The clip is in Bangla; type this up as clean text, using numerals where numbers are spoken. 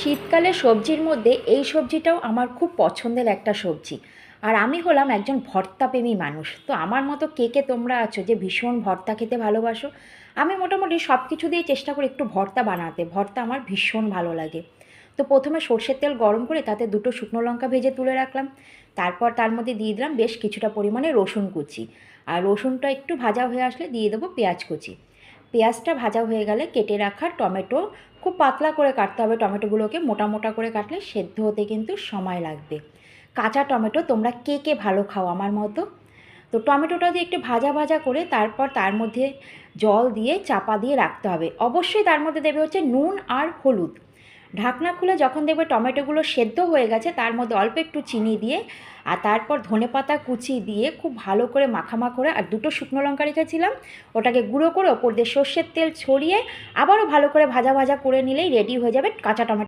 শীতকালে সবজির মধ্যে এই সবজিটাও আমার খুব পছন্দের একটা সবজি। আর আমি হলাম একজন ভর্তাপ্রেমী মানুষ। তো আমার মতো কে, কে তোমরা আছো যে ভীষণ ভর্তা খেতে ভালোবাসো? আমি মোটামুটি সব কিছু দিয়েই চেষ্টা করি একটু ভর্তা বানাতে। ভর্তা আমার ভীষণ ভালো লাগে। তো প্রথমে সর্ষের তেল গরম করে তাতে দুটো শুকনো লঙ্কা ভেজে তুলে রাখলাম। তারপর তার মধ্যে দিয়ে দিলাম বেশ কিছুটা পরিমাণে রসুন কুচি। আর রসুনটা একটু ভাজা হয়ে আসলে দিয়ে দেবো পেঁয়াজ কুচি। পেঁয়াজটা ভাজা হয়ে গেলে কেটে রাখা টমেটো, খুব পাতলা করে কাটতে হবে টমেটোগুলোকে, মোটা মোটা করে কাটলে সেদ্ধ হতে কিন্তু সময় লাগবে। কাঁচা টমেটো তোমরা কে কে ভালো খাও আমার মতো? তো টমেটোটা দিয়ে একটু ভাজা ভাজা করে তারপর তার মধ্যে জল দিয়ে চাপা দিয়ে রাখতে হবে। অবশ্যই তার মধ্যে দেবে হচ্ছে নুন আর হলুদ। ঢাকনা খুলে যখন দেখবে টমেটোগুলো সেদ্ধ হয়ে গেছে তার মধ্যে অল্প একটু চিনি দিয়ে আর তারপর ধনেপাতা কুচি দিয়ে খুব ভালো করে মাখামা করে, আর দুটো শুকনো লঙ্কা রেখেছিলাম ওটাকে গুঁড়ো করে ওপর দিয়ে সর্ষের তেল ছড়িয়ে আবারও ভালো করে ভাজা ভাজা করে নিলেই রেডি হয়ে যাবে কাঁচা টমেটো।